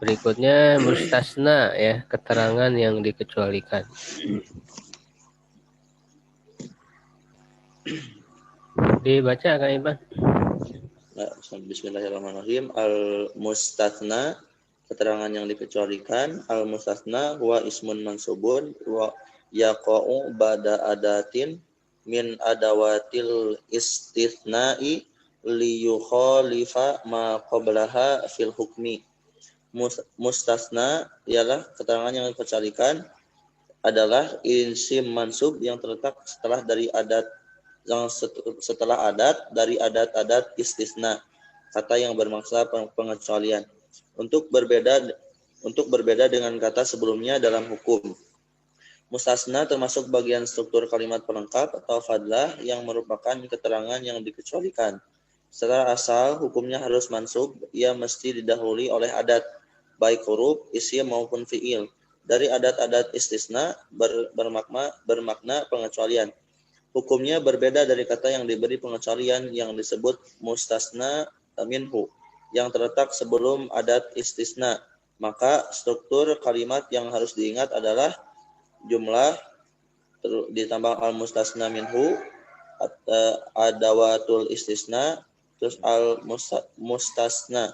Berikutnya mustasna ya, keterangan yang dikecualikan. Dibaca Kang Iban. Bismillahirrahmanirrahim. Al-mustatsna, keterangan yang dikecualikan. Al-mustatsna wa ismun mansubun wa yaqa'u ba'da adatin min adawatil istitsna'i li yukhalifa ma qablaha fil hukmi. Mustasna ialah keterangan yang dikecualikan adalah isim mansub yang terletak setelah dari adat setelah adat dari adat-adat istisna, kata yang bermaksud pengecualian, untuk berbeda dengan kata sebelumnya dalam hukum. Mustasna termasuk bagian struktur kalimat pelengkap atau fadlah yang merupakan keterangan yang dikecualikan. Secara asal hukumnya harus mansub, ia mesti didahului oleh adat, baik huruf, isim maupun fiil. Dari adat-adat istisna bermakna pengecualian. Hukumnya berbeda dari kata yang diberi pengecualian yang disebut mustasna minhu yang terletak sebelum adat istisna. Maka struktur kalimat yang harus diingat adalah jumlah ditambah al-mustasna minhu, adawatul istisna, terus al-mustasna.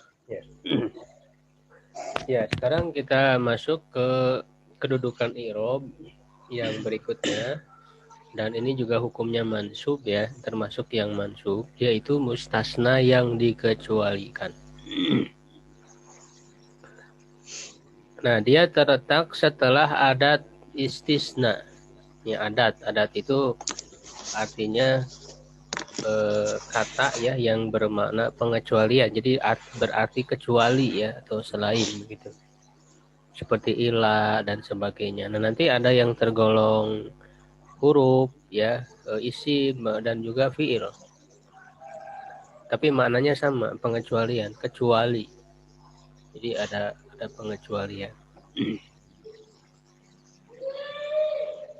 Ya, sekarang kita masuk ke kedudukan i'rab yang berikutnya. Dan ini juga hukumnya mansub ya, termasuk yang mansub, yaitu mustasna yang dikecualikan. Nah, dia terletak setelah adat istisna. Ya, adat itu artinya kata ya yang bermakna pengecualian. Jadi berarti kecuali ya atau selain gitu. Seperti ila dan sebagainya. Nah, nanti ada yang tergolong huruf ya, isim dan juga fiil. Tapi maknanya sama, pengecualian, kecuali. Jadi ada pengecualian.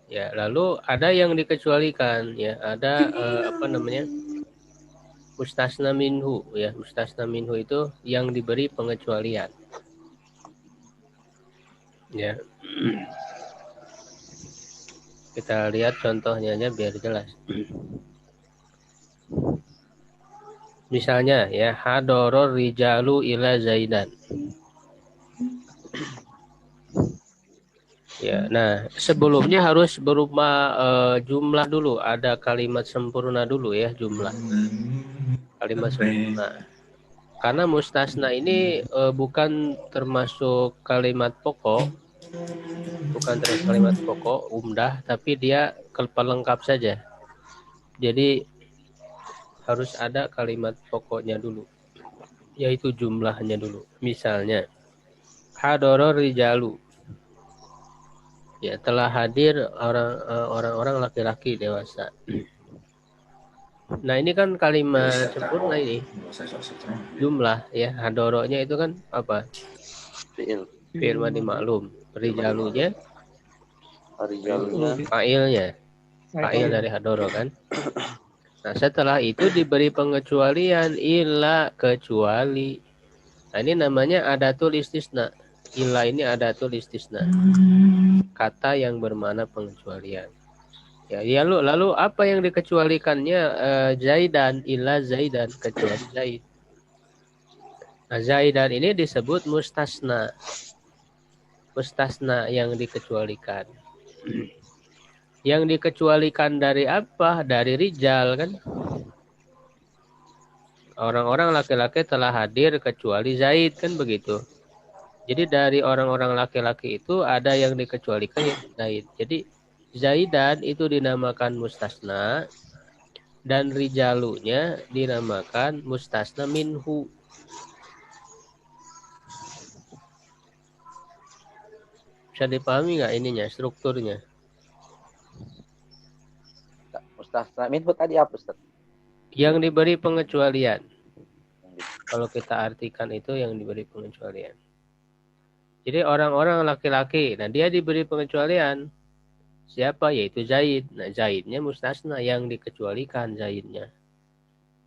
Ya, lalu ada yang dikecualikan ya, ada mustasna minhu ya. Mustasna minhu itu yang diberi pengecualian. Ya. Kita lihat contohnya aja biar jelas. Misalnya ya, hadoror rijalu ila zaidan. Ya, nah sebelumnya harus berupa jumlah dulu, ada kalimat sempurna dulu ya, jumlah. Kalimat sempurna. Karena mustasna ini bukan termasuk kalimat pokok, umdah, tapi dia pelengkap saja. Jadi harus ada kalimat pokoknya dulu, yaitu jumlahnya dulu. Misalnya, hadoror rijalu. Ya, telah hadir orang-orang laki-laki dewasa. Nah, ini kan kalimat sempurna ini. Jumlah ya, hadoronya itu kan apa? Fi'il madhi maklum. Rijalunya fa'ilnya. Fa'il dari hadoro kan. Nah, setelah itu diberi pengecualian illa, kecuali. Nah, ini namanya adatul istisna. Illa ini adatul istisna. Kata yang bermakna pengecualian. Ya, lalu apa yang dikecualikannya? Zaidan, illa Zaidan, kecuali Zaid. Nah, Zaidan ini disebut mustasna. Mustasna yang dikecualikan. Yang dikecualikan dari apa? Dari rijal kan? Orang-orang laki-laki telah hadir kecuali Zaid kan begitu. Jadi dari orang-orang laki-laki itu ada yang dikecualikan ya Zaid. Jadi Zaidan itu dinamakan mustasna dan rijalunya dinamakan mustasna minhu. Bisa dipahami nggak ininya, strukturnya? Mustasna minhu tadi apa, Ustaz? Yang diberi pengecualian. Kalau kita artikan itu yang diberi pengecualian. Jadi orang-orang laki-laki, nah dia diberi pengecualian. Siapa? Yaitu Zaid. Nah, Zaidnya mustasna yang dikecualikan Zaidnya.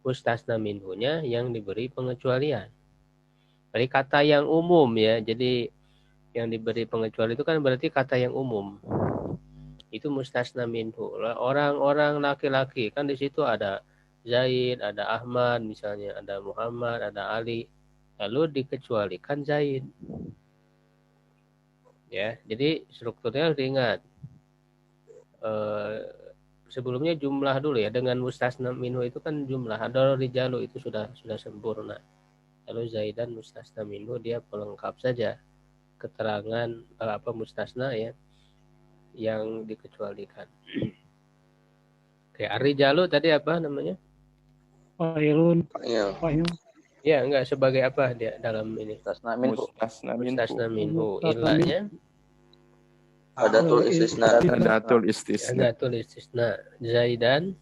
Mustasna minhunya yang diberi pengecualian. Dari kata yang umum ya. Jadi yang diberi pengecualian itu kan berarti kata yang umum. Itu mustasna minhu. Orang-orang laki-laki kan di situ ada Zaid, ada Ahmad misalnya, ada Muhammad, ada Ali. Lalu dikecualikan Zaid. Ya, jadi strukturnya harus diingat. Sebelumnya jumlah dulu ya, dengan mustasna minhu itu kan jumlah. Ada rijalu itu sudah sempurna. Lalu Zaidan mustasna minhu dia pelengkap saja keterangan mustasna ya yang dikecualikan. Oke, Ar-rijalu tadi apa namanya? Fa'ilun. Iya. Fa'il. Ya, enggak sebagai apa dia dalam ini? Mustasna minhu. Mustasna minhu. Ilahnya Adatul istisna. Adatul istisna. adatul istisna. Zaidan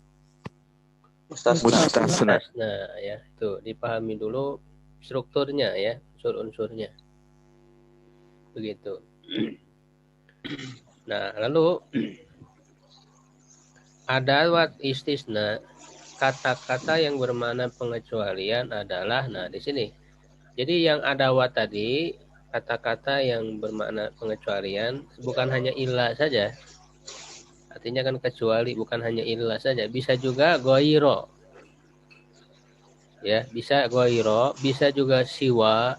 Mustasna. mustasna ya. Itu dipahami dulu strukturnya ya, unsur-unsurnya. Begitu. Nah, lalu adawat istisna, kata-kata yang bermakna pengecualian adalah, nah di sini. Jadi yang adawat tadi, kata-kata yang bermakna pengecualian bukan hanya illa saja. Artinya kan kecuali, bukan hanya illa saja. Bisa juga goiro. Ya, bisa goiro, bisa juga siwa,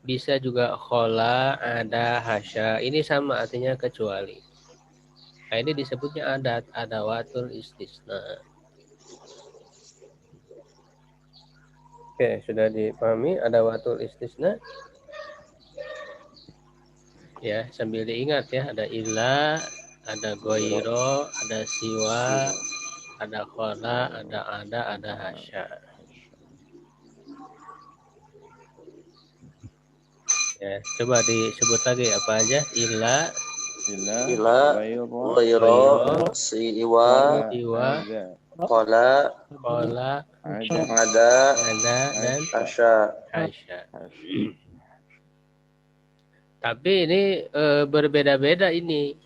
bisa juga khola, ada, hasya. Ini sama artinya kecuali. Nah, ini disebutnya adawatul istisna. Oke, sudah dipahami adawatul istisna? Ya, sambil diingat ya, ada illa, ada goiro, ada siwa, ada khola, ada hasya. Ya, coba disebut lagi apa aja? Illa, Ghairo, siwa, khola, ada, dan hasya. Tapi ini berbeda-beda ini.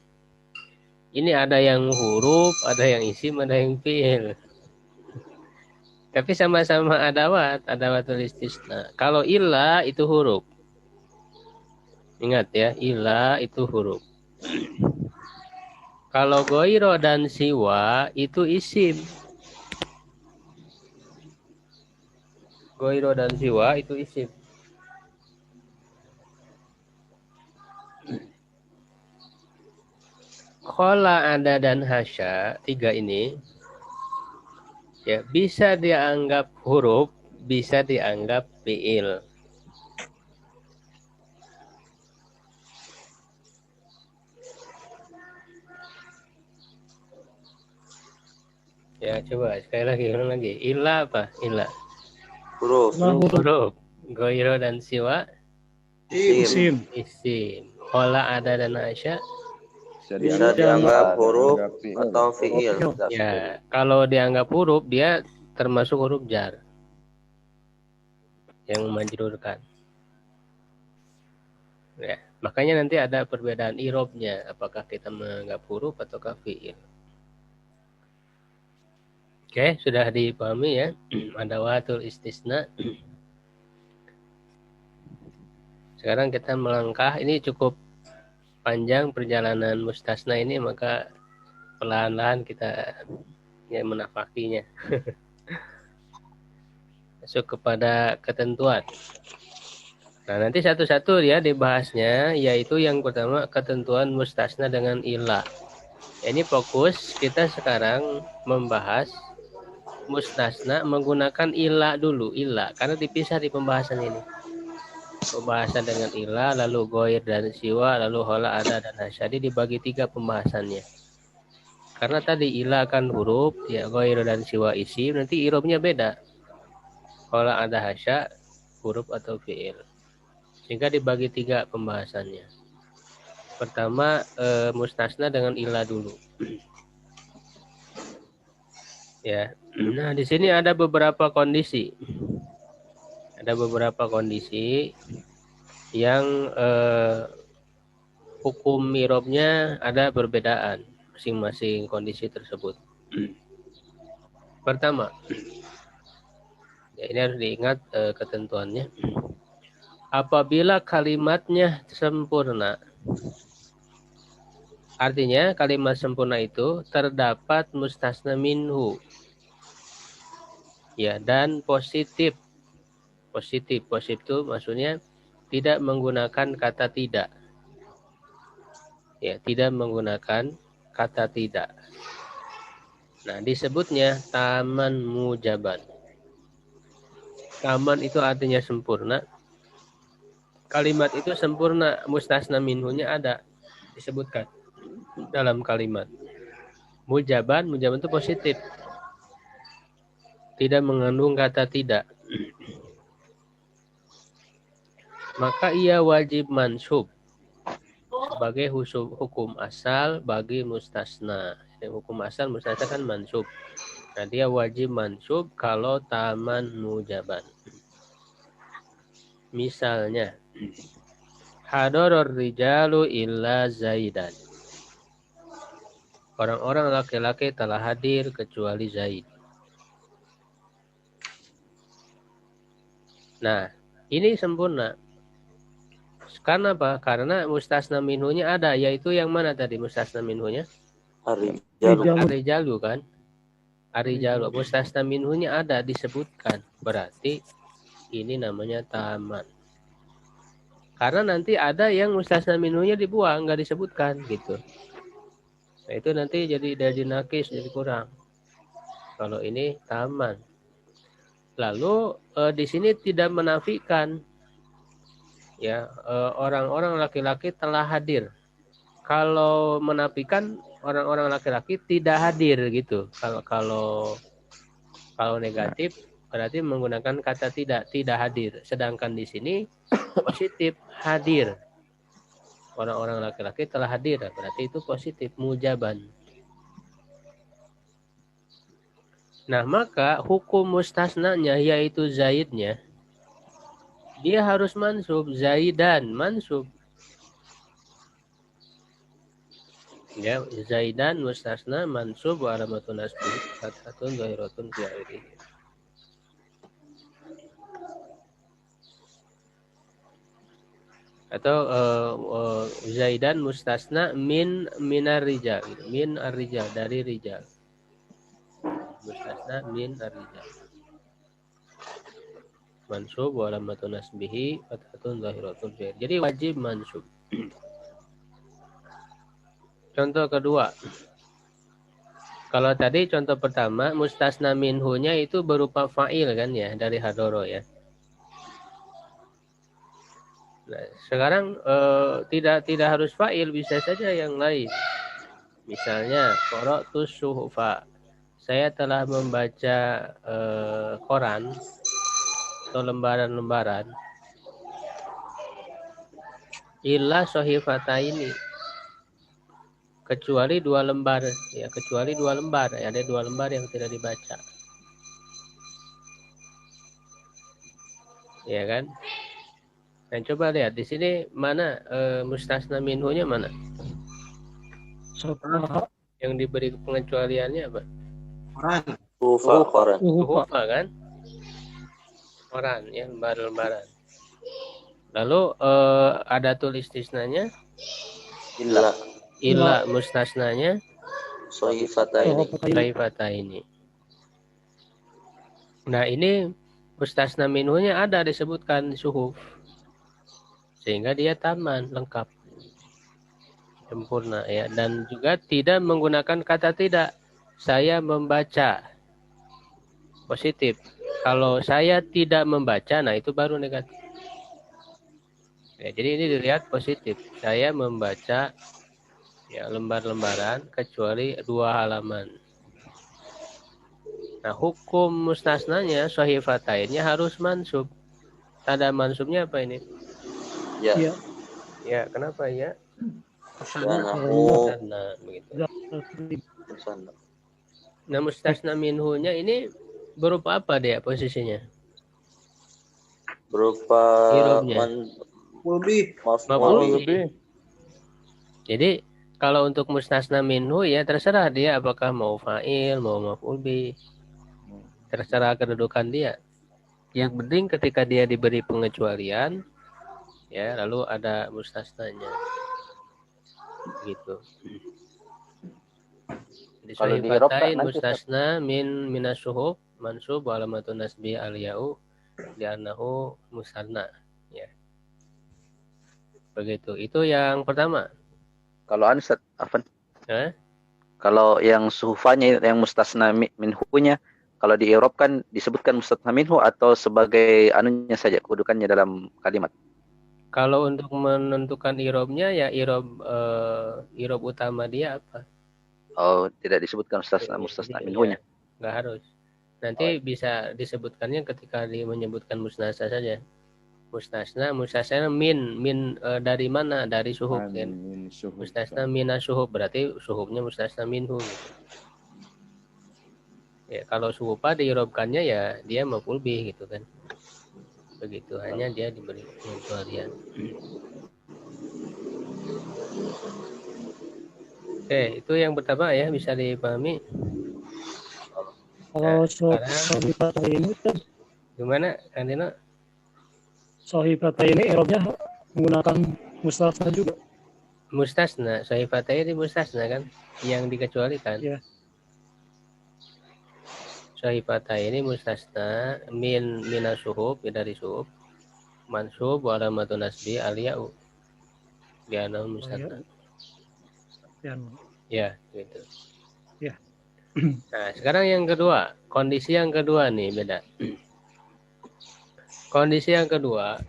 Ini ada yang huruf, ada yang isim, ada yang fi'il. Tapi sama-sama adawatul istisna. Kalau illa itu huruf. Ingat ya, illa itu huruf. Kalau goiro dan siwa itu isim. Goiro dan siwa itu isim. Khola, ada, dan hasya, tiga ini ya bisa dianggap huruf, bisa dianggap fi'il. Ya, coba sekali lagi, ulang lagi. Illa apa? Illa. Huruf. Goiro dan siwa Isim. isim. Khola, ada, dan hasya Bisa dianggap huruf atau fi'il. ya. Kalau dianggap huruf, dia termasuk huruf jar yang memajrurkan. Ya, makanya nanti ada perbedaan irobnya, apakah kita menganggap huruf ataukah fi'il. Oke, sudah dipahami ya. Adawatul istisna. Sekarang kita melangkah, ini cukup panjang perjalanan mustasna ini, maka pelan-pelan kita ya menafakinya. Masuk kepada ketentuan. Nah, nanti satu-satu ya dibahasnya, yaitu yang pertama ketentuan mustasna dengan ilah. Ini fokus kita sekarang membahas mustasna menggunakan ilah dulu, ilah, karena dipisah di pembahasan ini. Pembahasan dengan ilah, lalu goir dan siwa, lalu hola, ada, dan hasyadi dibagi tiga pembahasannya. Karena tadi ilah kan huruf, ya goir dan siwa isim, nanti irobnya beda. Hola, ada, hasya, huruf atau fi'il. Sehingga dibagi tiga pembahasannya. Pertama mustasna dengan ilah dulu. Ya. Nah, di sini ada beberapa kondisi. Ada beberapa kondisi yang hukum mirobnya ada perbedaan masing-masing kondisi tersebut. Pertama, ya ini harus diingat ketentuannya. apabila kalimatnya sempurna. Artinya kalimat sempurna itu terdapat mustasna minhu. Ya, dan positif. Positif itu maksudnya tidak menggunakan kata tidak. Ya, tidak menggunakan kata tidak. Nah, disebutnya taman mujaban. Taman itu artinya sempurna. Kalimat itu sempurna, mustasna minhunya ada disebutkan dalam kalimat. Mujaban itu positif. Tidak mengandung kata tidak. Maka ia wajib mansub sebagai hukum asal bagi mustasna. Hukum asal mustasna kan mansub. Nah, dia wajib mansub kalau taman mujaban. Misalnya, hadoror rijalu illa zaidan. Orang-orang laki-laki telah hadir kecuali Zaid. Nah, ini sempurna. Karena apa? Karena mustasna minhunya ada, yaitu yang mana tadi mustasna minhunya? Ar-rijalu kan? Ar-rijalu. Mustasna minhunya ada disebutkan. Berarti ini namanya taman. Karena nanti ada yang mustasna minhunya dibuang, nggak disebutkan gitu. Nah, itu nanti jadi nakis, jadi kurang. Kalau ini taman. Lalu di sini tidak menafikan ya orang-orang laki-laki telah hadir. Kalau menafikan orang-orang laki-laki tidak hadir gitu. Kalau negatif berarti menggunakan kata tidak hadir. Sedangkan di sini positif hadir. Orang-orang laki-laki telah hadir, berarti itu positif mujaban. Nah, maka hukum mustasnanya yaitu zaidnya dia harus mansub, zaidan mansub. Ya, zaidan mustasna mansub wa alamatun nasbi fathun dhahiratun fi akhirih. Atau zaidan mustasna minar rijal, min ar-rijal, dari rijal. Mustasna min ar-rijal. Mansub wa alamatun nasbihi fathun dhahiratun fi. Jadi wajib mansub. Contoh kedua. Kalau tadi contoh pertama mustasna minhunya itu berupa fa'il kan ya, dari hadoro ya. Nah, sekarang tidak harus fa'il, bisa saja yang lain. Misalnya qara'tus suhufa. Saya telah membaca koran atau lembaran-lembaran. Illa sahifataini. Kecuali dua lembar ya, kecuali dua lembar. Ya, ada dua lembar yang tidak dibaca. Ya kan? Nah, coba lihat di sini mana mustasna minhunya mana? Yang diberi pengecualiannya apa? Hufa kan? Koran ya, lembar-lembaran. Lalu ada tulis istisnanya? Illa mustasnanya? Sahifataini. Nah, ini mustasna minhunya ada disebutkan suhuf. Sehingga dia taman, lengkap. Sempurna ya, dan juga tidak menggunakan kata tidak. Saya membaca. Positif. Kalau saya tidak membaca, nah itu baru negatif. Ya, jadi ini dilihat positif. Saya membaca ya lembar-lembaran kecuali 2 halaman. Nah, hukum mustasnanya sahifatainnya harus mansub. Tanda mansubnya apa ini? Ya. Ya, kenapa ya? Karena begitu. Nah, mustasna minhunya ini berupa apa dia posisinya? Berupa maf'ul bih. Jadi kalau untuk mustasna minhu ya terserah dia apakah mau fa'il, mau maf'ul bih. Terserah kedudukan dia. Yang penting ketika dia diberi pengecualian Ya, lalu ada mustasnanya. Gitu. Jadi Kalau di Eropa sahifatain nanti Ustaz. mustasna min minasyuhub mansub wa alamatun nasbi al-ya'u li'annahu musanna. Ya. Begitu. Itu yang pertama. Kalau Ustaz, Afan. Hah? Kalau yang suhufanya yang mustasna minhunya, kalau di Eropa kan disebutkan mustasna minhu atau sebagai anunya saja kedudukannya dalam kalimat. Kalau untuk menentukan irobnya ya irob utama dia apa? Oh, tidak disebutkan mustasna Jadi ya minhunya. nggak harus. Oh, Nanti bisa disebutkannya ketika menyebutkan musnasa saja. Mustasna min dari mana? Dari suhub kan. Mustasna mina suhub berarti suhubnya mustasna minhu gitu. Ya kalau suhupa diirobkannya ya dia maf'ul bih gitu kan. Begitu, hanya dia diberi pengecualian. Oke, itu yang pertama ya, bisa dipahami. Kalau Sekarang sohibata ini, gimana, Kandino? sohibata ini Eropnya menggunakan mustasna juga. Mustasna, sohifatnya ini mustasna kan, yang dikecualikan. Ya. Sohifatnya ini mustasna mina suhub, dari suhub, mansub wa alamatun nasbi aliya'u. Diana mustasna. Ya, gitu. Ya. Nah, sekarang yang kedua, kondisi yang kedua nih beda. Kondisi yang kedua,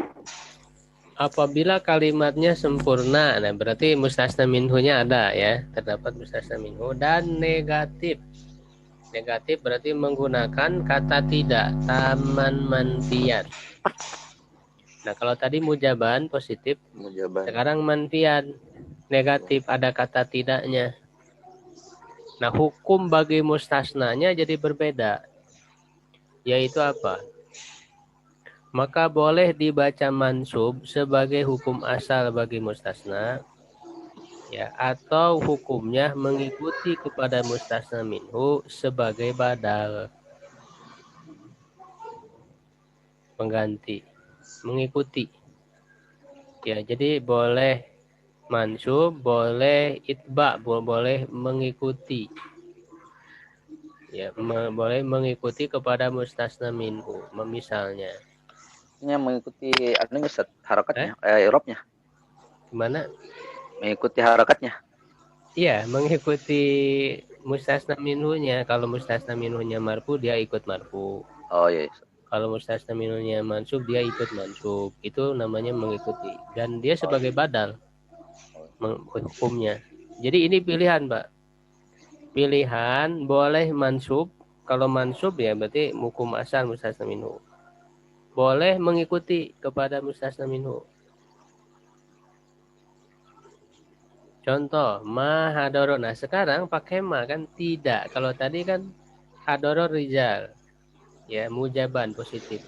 apabila kalimatnya sempurna, nah berarti mustasna minhunya ada ya, terdapat mustasna minhu, dan negatif. Negatif berarti menggunakan kata tidak, taman manfiat. Nah kalau tadi mujaban positif, sekarang manfiat negatif, ada kata tidaknya. Nah hukum bagi mustasnanya jadi berbeda, yaitu apa? Maka boleh dibaca mansub sebagai hukum asal bagi mustasna, ya, atau hukumnya mengikuti kepada mustasna minhu sebagai badal, pengganti, mengikuti. Ya, jadi boleh mansub, boleh itba, boleh mengikuti. Ya, boleh mengikuti kepada mustasna minhu, misalnya. Ini mengikuti anunya Ustaz, harakatnya, Eropnya. Gimana? Mengikuti harakatnya. Iya, mengikuti mustasna minhunya. Kalau mustasna minhunya marfu, dia ikut marfu. Oh iya. Kalau mustasna minhunya mansub, dia ikut mansub. Itu namanya mengikuti. Dan dia sebagai badal hukumnya. Jadi ini pilihan, Pak. Pilihan boleh mansub. Kalau mansub ya berarti hukum asal mustasna minhu. Boleh mengikuti kepada mustasna minhu. Contoh, ma hadoro. Nah, sekarang pakai ma kan tidak. Kalau tadi kan hadoro rijal. Ya, mujaban positif.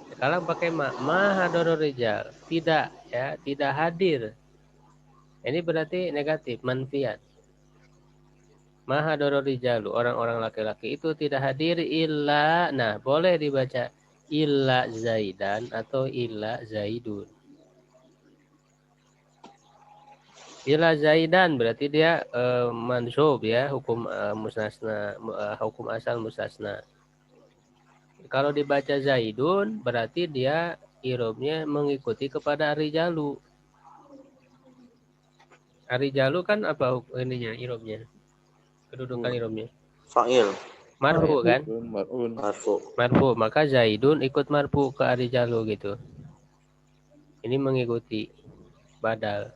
Sekarang pakai ma hadoro rijal. Tidak, ya, tidak hadir. Ini berarti negatif, manfiat. Ma hadoro rijalu, orang-orang laki-laki itu tidak hadir illa, nah, boleh dibaca illa zaidan atau illa zaidun. Illa zaidan berarti dia mansub ya, hukum mustasna, hukum asal mustasna. Kalau dibaca zaidun berarti dia irobnya mengikuti kepada rijalu. Rijalu kan apa ininya irobnya? Kedudukan irobnya. Fa'il. Marfu kan? Marfu. Maka zaidun ikut marfu ke rijalu gitu. Ini mengikuti badal.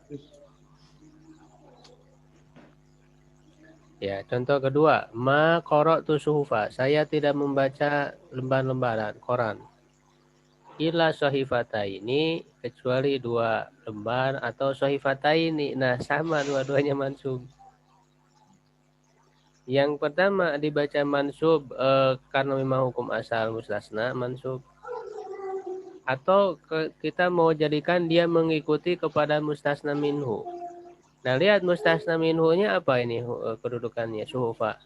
Ya, contoh kedua, ma qara'tu suhufa. Saya tidak membaca lembar-lembaran koran. Illa sahifataini, kecuali 2 lembar atau sahifataini. Nah, sama dua-duanya mansub. Yang pertama dibaca mansub karena memang hukum asal mustasna mansub. Atau kita mau jadikan dia mengikuti kepada mustasna minhu. Nah, lihat mustasna minhunya apa ini kedudukannya, suhufa.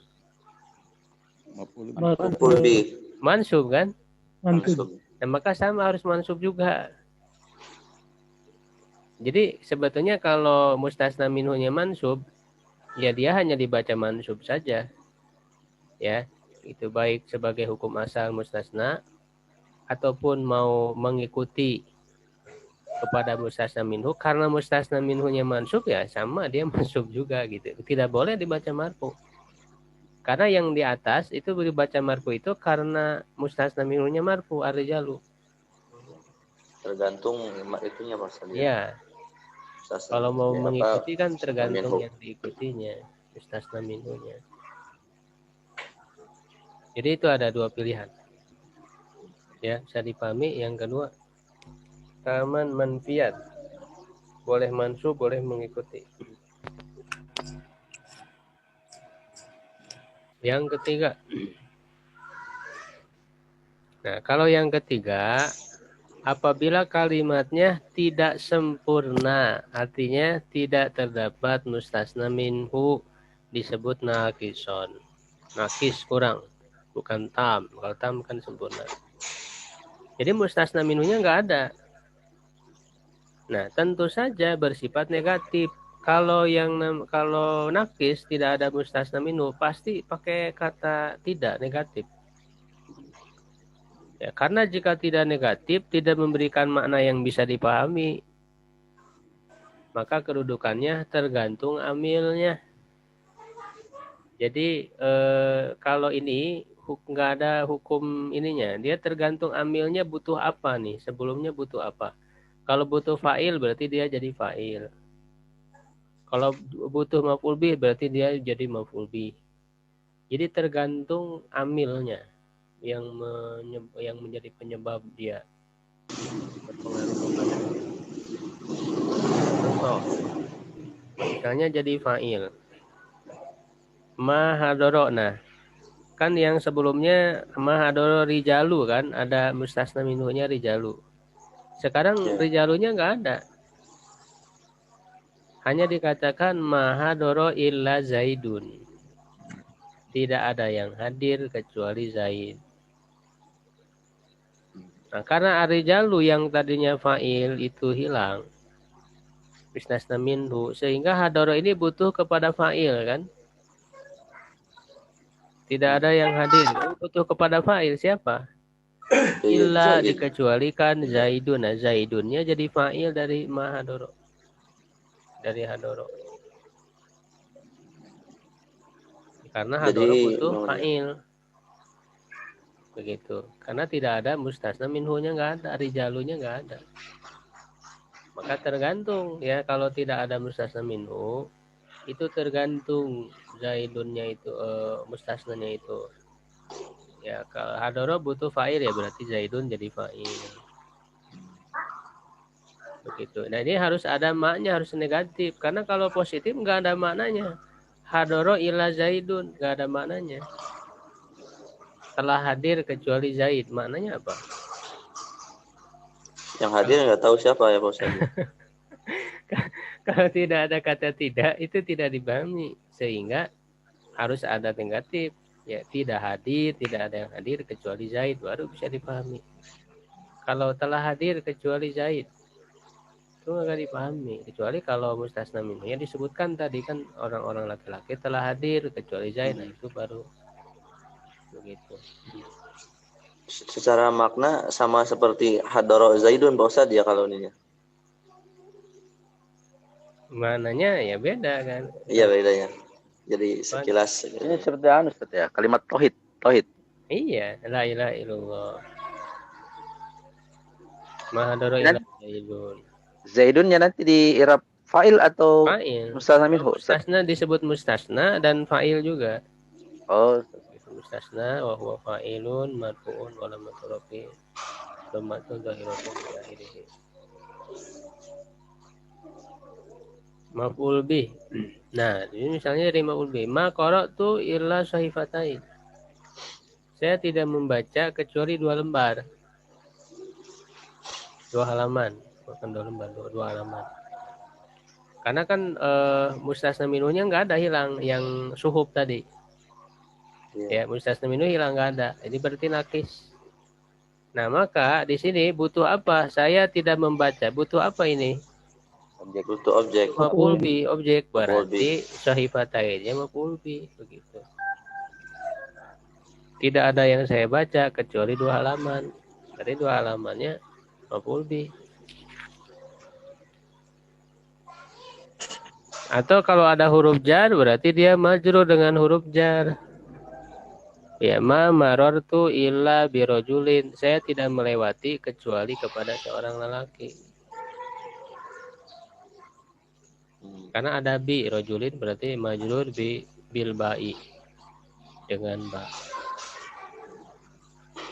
Maf'ul bih. Mansub kan? Mansub. Nah, maka sama harus mansub juga. Jadi sebetulnya kalau mustasna minhunya mansub, ya dia hanya dibaca mansub saja. Ya, itu baik sebagai hukum asal mustasna ataupun mau mengikuti kepada mustasna minhu, karena mustasna minhunya mansub ya sama dia mansub juga gitu. Tidak boleh dibaca marfu. Karena yang di atas itu dibaca marfu itu karena mustasna minhunya marfu ar-rijalu. Tergantung itunya Pak Ustaz. Ya, kalau mau mengikuti kan tergantung yang diikutinya, mustasna minhunya. Jadi itu ada dua pilihan. Ya, bisa dipahami. Yang kedua, taman manfiat. Boleh mansub, boleh mengikuti. Yang ketiga. Nah, kalau yang ketiga, apabila kalimatnya tidak sempurna, artinya tidak terdapat mustasna minhu, disebut nakison. Nakis kurang, bukan tam. Kalau tam kan sempurna. Jadi mustasna minhunya nggak ada. Nah, tentu saja bersifat negatif. Kalau nakis tidak ada mustasna minhu, pasti pakai kata tidak, negatif. Ya, karena jika tidak negatif, tidak memberikan makna yang bisa dipahami, maka kedudukannya tergantung amilnya. Jadi kalau ini nggak ada hukum ininya, dia tergantung amilnya butuh apa nih, sebelumnya butuh apa. Kalau butuh fa'il berarti dia jadi fa'il. Kalau butuh maf'ul bih berarti dia jadi maf'ul bih. Jadi tergantung amilnya yang menjadi penyebab dia berpengaruh kepada. Contoh, misalnya jadi fa'il. Mahadoro, nah kan yang sebelumnya mahadoro rijalu kan, ada mustasna minhunya rijalu. Sekarang rijalunya nggak ada. Hanya dikatakan mahadoro illa zaidun. Tidak ada yang hadir kecuali Zaid. Nah, karena arijalu yang tadinya fa'il itu hilang, mustasna minhu, sehingga hadoro ini butuh kepada fa'il kan? Tidak ada yang hadir, butuh kepada fa'il siapa? Illa dikecualikan Zaidun. Nah, Zaidunnya jadi fa'il dari mahadoro. Dari hadoro. Karena hadoro butuh fa'il. Begitu. Karena tidak ada mustasna minhunya, nggak ada, rijalunya nggak ada. Maka tergantung ya, kalau tidak ada mustasna minhu, itu tergantung Zaidunnya itu mustasnanya itu. Ya, kalau hadoro butuh fa'il ya berarti Zaidun jadi fa'il. Begitu. Nah, ini harus ada maknya, harus negatif. Karena kalau positif nggak ada maknanya. Hadoro ila Zaidun, nggak ada maknanya. Telah hadir kecuali Zaid, maknanya apa? Yang hadir nggak tahu siapa ya Pak Ustaz. Kalau tidak ada kata tidak, itu tidak dipahami. Sehingga harus ada negatif. Ya, tidak hadir, tidak ada yang hadir kecuali Zaid, baru bisa dipahami. Kalau telah hadir kecuali Zaid, itu nggak dipahami. Kecuali kalau mustasna minhu yang disebutkan tadi kan, orang-orang laki-laki telah hadir kecuali Zaid, nah itu baru begitu. Secara makna sama seperti hadoro Zaidun Pak Ustaz ya kalau ininya. Mananya ya beda kan? Iya bedanya. Jadi sekilas ini seperti Ustaz ya, kalimat tauhid. Iya, la ilaha illallah. Mahadoro ila Zaidun. Zaidunnya nanti di i'rab fa'il atau Fa'il. mustasna minhu? Mustasna disebut mustasna dan fa'il juga. Oh, mustasna wa huwa fa'ilun marfu'un wa lam yatrufi dhammatun zahiratun fi akhirih. Maf'ul bih. Nah, ini misalnya dari maf'ul bih. Ma qara'tu illa sahifatain. Saya tidak membaca kecuali 2 lembar. 2 halaman. Bukan 2 lembar, 2 halaman. Karena kan mustasna minhunya nggak ada, hilang yang suhub tadi. Ya, mustasna minhu hilang, nggak ada. Ini berarti nakis. Nah, maka di sini butuh apa? Saya tidak membaca. Butuh apa ini? Objek. Butuh objek. Maf'ul bi objek, Maf'ul bi. berarti sahifatainnya maf'ul bi begitu. Tidak ada yang saya baca kecuali 2 halaman. Dari 2 halamannya maf'ul bi. Atau kalau ada huruf jar berarti dia majrur dengan huruf jar. Ya ma marartu illa birojulin. Saya tidak melewati kecuali kepada seorang lelaki. Karena ada bi rojulin berarti majrur bi bil ba'i dengan ba.